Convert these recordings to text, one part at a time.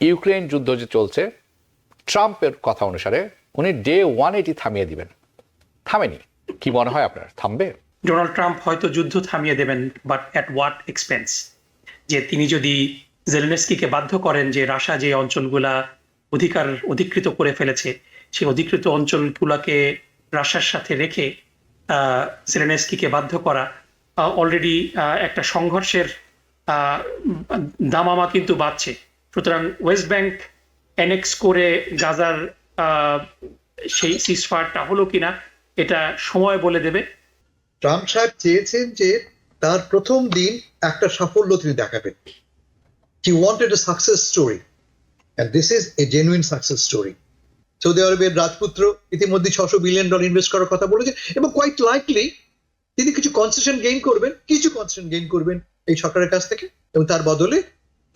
Ukraine যুদ্ধ যে চলছে, ট্রাম্পের কথা অনুসারে উনি ডে 1 এটি থামিয়ে দিবেন। থামেনি, কি মনে হয় আপনার থামবে? ডোনাল্ড ট্রাম্প হয়তো যুদ্ধ থামিয়ে দেবেন, বাট অ্যাট হোয়াট এক্সপেন্স? যে তিনি যদি জেলেনস্কিকে বাধ্য করেন যে রাশিয়া যে অঞ্চলগুলা অধিকৃত করে ফেলেছে, সেই অধিকৃত অঞ্চলগুলোকে রাশিয়ার সাথে রেখে জেলেনস্কিকে বাধ্য করা, অলরেডি একটা সংঘর্ষের দামামা কিন্তু বাড়ছে। সুতরাং ওয়েস্ট ব্যাংক অ্যানেক্স করে গাজার সেই সিজফায়ারটা হলো কিনা এটা সময় বলে দেবে। ট্রাম্প সাহেব চেয়েছেন যে তার প্রথম দিন একটা সাফল্য তিনি দেখাবেন। He wanted a success story, and this is a genuine success story. Saudi আরবের রাজপুত্র ইতিমধ্যে $600 বিলিয়ন ইনভেস্ট করার কথা বলেছেন, এবং কোয়াইট লাইকলি তিনি কিছু কনসেশন গেইন করবেন এই সরকারের কাছ থেকে, এবং তার বদলে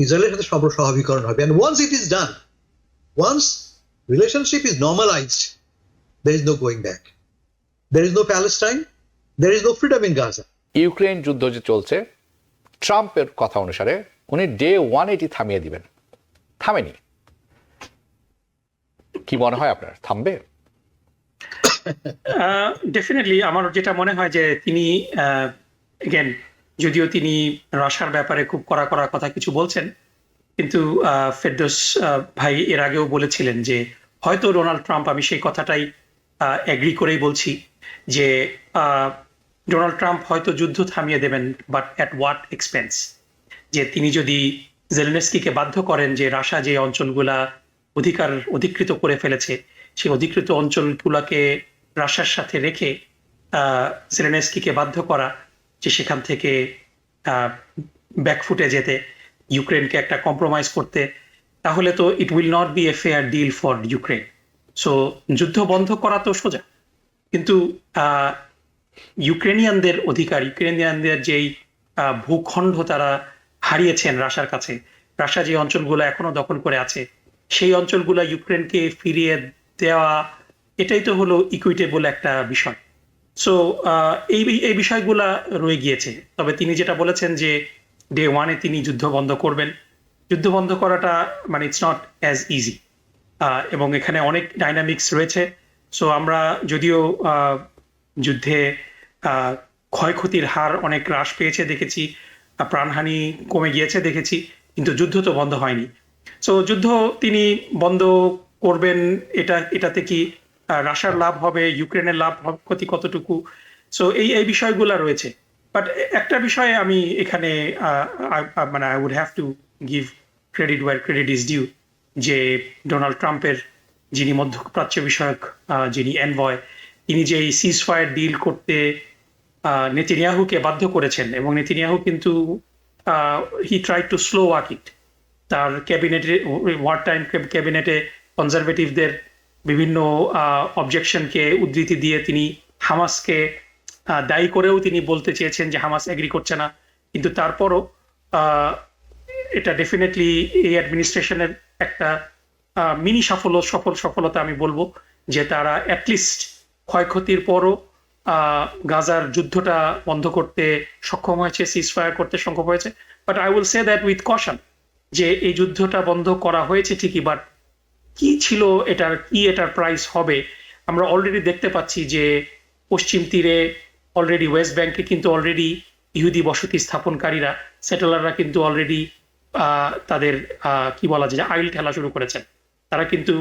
ইসরায়েলের সাথে স্বাভাবিকরণ হবে। And once it is done, once relationship is normalized, there is no going back. There is no Palestine, there is no freedom in Gaza. Ukraine যুদ্ধ যে চলছে, ট্রাম্পের কথা অনুসারে উনি ডে 1 এটি থামিয়ে দিবেন। থামেনি, কি মনে হয় আপনার থামবে? ডেফিনেটলি আমার যেটা মনে হয় যে তিনি এগেন, যদিও তিনি রাশিয়ার ব্যাপারে খুব কড়া কথা কিছু বলছেন, কিন্তু ফেরদৌস ভাই এর আগেও বলেছিলেন যে হয়তো ডোনাল্ড ট্রাম্প, আমি সেই কথাটাই এগ্রি করেই বলছি, যে ডোনাল্ড ট্রাম্প হয়তো যুদ্ধ থামিয়ে দেবেন, বাট অ্যাট হোয়াট এক্সপেন্স? যে তিনি যদি জেলেনস্কিকে বাধ্য করেন যে রাশিয়া যে অঞ্চলগুলা অধিকৃত করে ফেলেছে, সেই অধিকৃত অঞ্চলগুলোকে রাশিয়ার সাথে রেখে জেলেনস্কিকে বাধ্য করা যে সেখান থেকে ব্যাকফুটে যেতে, ইউক্রেনকে একটা কম্প্রোমাইজ করতে, তাহলে তো it will not be a fair deal for Ukraine. So যুদ্ধ বন্ধ করা তো সোজা, কিন্তু ইউক্রেনিয়ানদের যেই ভূখণ্ড তারা হারিয়েছেন রাশিয়ার কাছে, রাশিয়া যে অঞ্চলগুলো এখনো দখল করে আছে, সেই অঞ্চলগুলো ইউক্রেনকে ফিরিয়ে দেওয়া, এটাই তো হলো ইকুইটেবল একটা বিষয়। সো এই বিষয়গুলা রয়ে গিয়েছে। তবে তিনি যেটা বলেছেন যে ডে 1 তিনি যুদ্ধ বন্ধ করবেন, যুদ্ধ বন্ধ করাটা মানে ইটস নট অ্যাজ ইজি, এবং এখানে অনেক ডাইনামিক্স রয়েছে। সো আমরা যদিও যুদ্ধে ক্ষয়ক্ষতির হার অনেক হ্রাস পেয়েছে দেখেছি, প্রাণহানি কমে গিয়েছে দেখেছি, কিন্তু যুদ্ধ তো বন্ধ হয়নি। সো যুদ্ধ তিনি বন্ধ করবেন, এটাতে কি রাশিয়ার লাভ হবে, ইউক্রেনের লাভ ক্ষতি কতটুকু, সো এই বিষয়গুলো রয়েছে। বাট একটা বিষয়ে আমি এখানে মানে I would have to give credit where credit is due, যে ডোনাল্ড ট্রাম্পের যিনি মধ্যপ্রাচ্য বিষয়ক যিনি এনভয়, তিনি যে এই সিজফায়ার ডিল করতে নেতানিয়াহুকে বাধ্য করেছেন, এবং নেতানিয়াহু কিন্তু he try to slow walk it. তার ক্যাবিনেটে, ওয়ার টাইম ক্যাবিনেটে কনজারভেটিভদের বিভিন্ন অবজেকশনকে উদ্ধৃতি দিয়ে তিনি হামাসকে দায়ী করেও তিনি বলতে চেয়েছেন যে হামাস এগ্রি করছে না, কিন্তু তারপরও এটা ডেফিনেটলি এই অ্যাডমিনিস্ট্রেশনের একটা মিনি সফলতা আমি বলবো, যে তারা অ্যাটলিস্ট ক্ষয়ক্ষতির পরও গাজার যুদ্ধটা বন্ধ করতে সক্ষম হয়েছে, সিজফায়ার করতে সক্ষম হয়েছে। But I will say that with caution, যে এই যুদ্ধটা বন্ধ করা হয়েছে ঠিকই, বাট কি ছিল এটার প্রাইস হবে? আমরা অলরেডি দেখতে পাচ্ছি যে পশ্চিম তীরে অলরেডি, ওয়েস্ট ব্যাংকে কিন্তু অলরেডি ইহুদি বসতি স্থাপনকারীরা, সেটেলাররা কিন্তু অলরেডি তাদের কি বলা যায় আইল খেলা শুরু করেছেন। তারা কিন্তু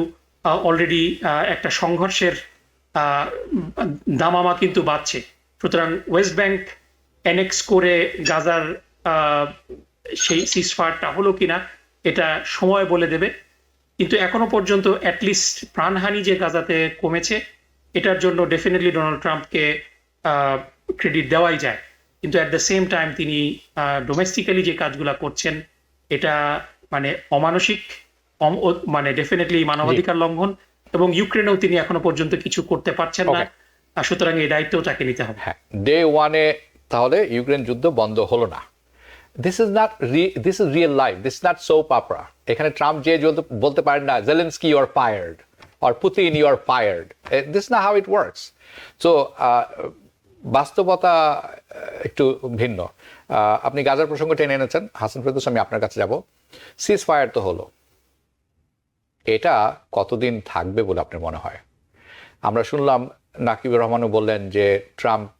অলরেডি একটা সংঘর্ষের দামামা কিন্তু বাড়ছে। সুতরাং ওয়েস্ট ব্যাংক অ্যানেক্স করে গাজার সেই সিজফায়ারটা হলো কিনা এটা সময় বলে দেবে, কিন্তু এখনো পর্যন্ত অ্যাটলিস্ট প্রাণহানি যে গাজাতে কমেছে, এটার জন্য ডেফিনেটলি ডোনাল্ড ট্রাম্পকে ক্রেডিট দেওয়াই যায়। কিন্তু অ্যাট দ্য সেম টাইম তিনি ডোমেস্টিক্যালি যে কাজগুলো করছেন, এটা মানে অমানসিক, মানে ডেফিনেটলি মানবাধিকার লঙ্ঘন, এবং ইউক্রেনেও তিনি এখনো পর্যন্ত কিছু করতে পারছেন না। সুতরাং এই দায়িত্বও তাকে নিতে হবে। হ্যাঁ, ডে 1 তাহলে ইউক্রেন যুদ্ধ বন্ধ হলো না। This is real life, this is not soap opera. এখানে ট্রাম্প যে বলতে পারেন না Zelensky you are fired or Putin you are fired, this না হাউ ইট ওয়ার্কস। সো বাস্তবতা একটু ভিন্ন। আপনি গাজার প্রসঙ্গ টেনে এনেছেন, হাসান ফেরদৌস, আমি আপনার কাছে যাব। সিজ ফায়ার তো হলো, এটা কতদিন থাকবে বলে আপনার মনে হয়? আমরা শুনলাম নাকিবুর রহমানও বললেন যে Trump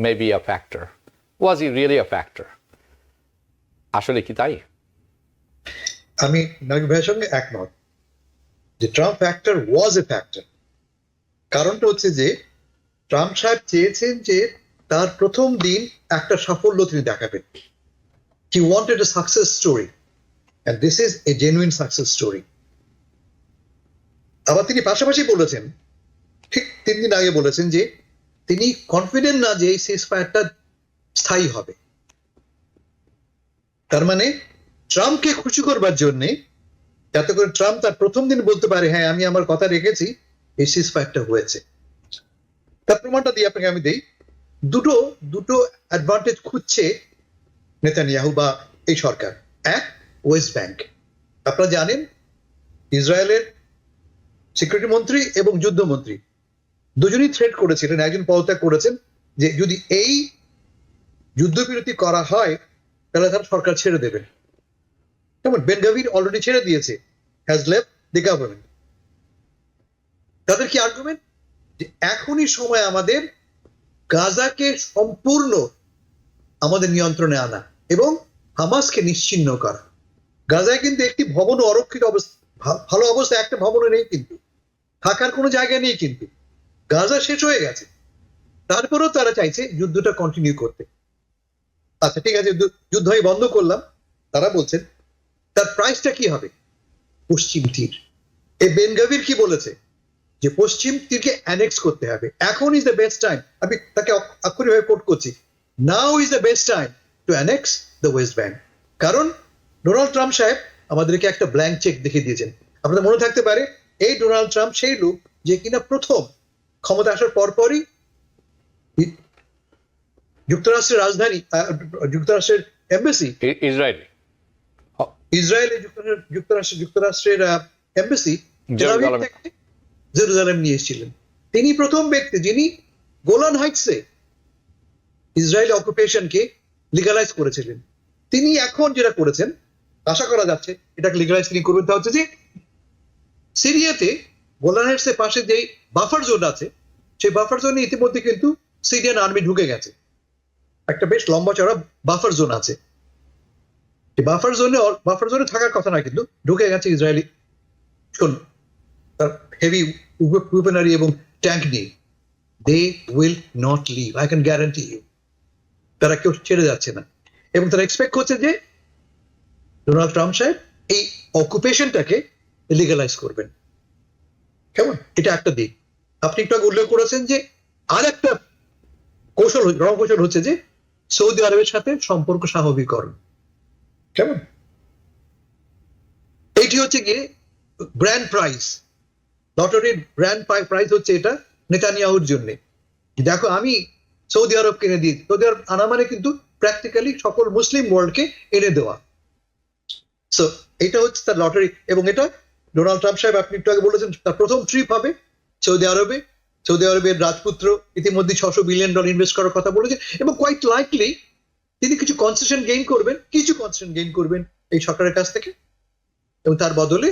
may be a factor. Was E really a factor? আসলে কি তাই? আমি নাকি ভাইয়ের সঙ্গে একমত যে ট্রাম্প ফ্যাক্টর ওয়াজ এ ফ্যাক্টর। কারণটা হচ্ছে যে ট্রাম্প সাহেব চেয়েছেন যে তার প্রথম দিন একটা সাফল্য তিনি দেখাবেন। He wanted a success story, and this is a genuine success story. আবার তিনি পাশাপাশি বলেছেন, ঠিক 3 দিন আগে বলেছেন যে তিনি কনফিডেন্ট না যে এই সিজফায়ারটা স্থায়ী হবে। তার মানে ট্রাম্পকে খুশি করবার জন্যে, যাতে করে ট্রাম্প তার প্রথম দিন বলতে পারে হ্যাঁ আমি আমার কথা রেখেছি, এই সিজফায়ারটা হয়েছে। তার প্রমাণটা দিয়ে আপনাকে আমি দেই। দুটো অ্যাডভান্টেজ খুঁজছে নেতানিয়াহু বা এই সরকার। এক, ওয়েস্ট ব্যাংক। আপনারা জানেন ইসরায়েলের সিকিউরিটি মন্ত্রী এবং যুদ্ধমন্ত্রী দুজনই থ্রেট করেছিলেন, একজন পদত্যাগ করেছেন, যে যদি এই যুদ্ধবিরতি করা হয় তাহলে তারা সরকার ছেড়ে দেবেন। যেমন বেন গাভির অলরেডি ছেড়ে দিয়েছে, হ্যাজ লেফট দি গভর্নমেন্ট। তাদের কি আর্গুমেন্ট? যে এখনই সময় আমাদের গাজাকে সম্পূর্ণ আমাদের নিয়ন্ত্রণে আনা এবং হামাসকে নিশ্চিহ্ন করা। গাজায় কিন্তু একটি ভবন অরক্ষিত অবস্থা, ভালো অবস্থা একটা ভবনও নেই, কিন্তু থাকার কোনো জায়গা নেই, কিন্তু গাজা শেষ হয়ে গেছে। তারপরেও তারা চাইছে যুদ্ধটা কন্টিনিউ করতে। আচ্ছা ঠিক আছে, যুদ্ধ আমি বন্ধ করলাম, তারা বলছেন তার প্রাইসটা কি হবে? পশ্চিম তীর। এই বেন গাভির কি বলেছে? যে পশ্চিম তীরকে অ্যানেক্স করতে হবে। এখন ইজ দ্য বেস্ট টাইম, আমি তাকে আক্ষরিকভাবে কোট করছি, now is the best time to annexe the West bank. কারণ ডোনাল্ড ট্রাম্প সাহেব আমাদেরকে একটা ব্ল্যাঙ্ক চেক দেখিয়ে দিয়েছেন। আপনাদের মনে থাকতে পারে এই ডোনাল্ড ট্রাম্প সেই লোক যে কিনা প্রথম ক্ষমতা আসার পরপরই যুক্তরাষ্ট্রের রাজধানী, যুক্তরাষ্ট্রের এমবাসি, ইসরায়েলে যুক্তরাষ্ট্রের এমবাসি জেরুজালেম নিয়ে এসেছিলেন। তিনি প্রথম ব্যক্তি যিনি গোলান হাইটসে ইসরায়েলি অকুপেশনকে লিগালাইজ করেছিলেন। তিনি এখন যেটা করেছেন, আশা করা যাচ্ছে এটাকে লিগালাইজ তিনি করবেন, তা হচ্ছে যে সিরিয়াতে গোলান হাইটসের পাশে যে বাফার জোন আছে, সেই বাফার জোনে ইতিমধ্যে কিন্তু সিরিয়ান আর্মি ঢুকে গেছে। একটা বেশ লম্বা চড়া বাফার জোন আছে। বাফার জোনে থাকার কথা না, কিন্তু ঢুকে গেছে ইসরায়েলি তার হেভি ওয়েপনারি এবং ট্যাঙ্ক নিয়ে। They will not leave, I can guarantee you. তারা কেউ ছেড়ে যাচ্ছে না, এবং তারা এক্সপেক্ট করছে যে ডোনাল্ড ট্রাম্প সাহেব এই অকুপেশনটাকে লিগালাইজ করবেন। কেমন? এটা একটা দিক। আপনি একটু আগে উল্লেখ করেছেন যে আর একটা রণকৌশল হচ্ছে যে সৌদি আরবের সাথে সম্পর্ক স্বাভাবিকরণ। কেমন? এইটি হচ্ছে গিয়ে গ্র্যান্ড প্রাইজ, লটারির গ্র্যান্ড প্রাইজ হচ্ছে এটা নেতানিয়াহুর জন্য। দেখো আমি সৌদি আরব কিনে দিই, সৌদি আরব আনা মানে কিন্তু প্র্যাকটিক্যালি সকল মুসলিম ওয়ার্ল্ডকে এনে দেওয়া। সো এটা হচ্ছে তার লটারি। এবং এটা ডোনাল্ড ট্রাম্প সাহেব, আপনি একটু আগে বলেছেন, তার প্রথম ট্রিপ হবে সৌদি আরবে। সৌদি আরবের রাজপুত্র ইতিমধ্যে $600 বিলিয়ন ইনভেস্ট করার কথা বলেছেন, এবং কোয়াইট লাইকলি তিনি কিছু কনসেশন গেইন করবেন এই সরকারের কাছ থেকে, এবং তার বদলে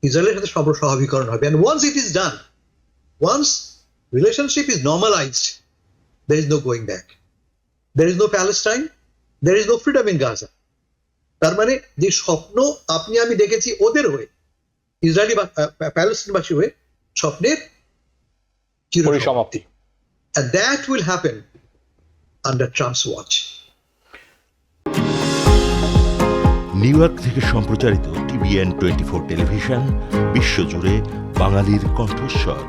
ইসরায়েলের সাথে স্বাভাবিকরণ হবে। And once it is done, once relationship is normalized, there is no going back. There is no Palestine, there is no freedom in Gaza. তার মানে যে স্বপ্ন আপনি আমি দেখেছি ওদের হয়ে, ইসরায়েলি বা প্যালেস্টাইনবাসী হয়ে, স্বপ্নের পরিসমাপ্তি। And that will happen under Trump's watch. New York থেকে সম্প্রচারিত TVN 24 টেলিভিশন, বিশ্বজুড়ে বাঙালির কণ্ঠস্বর।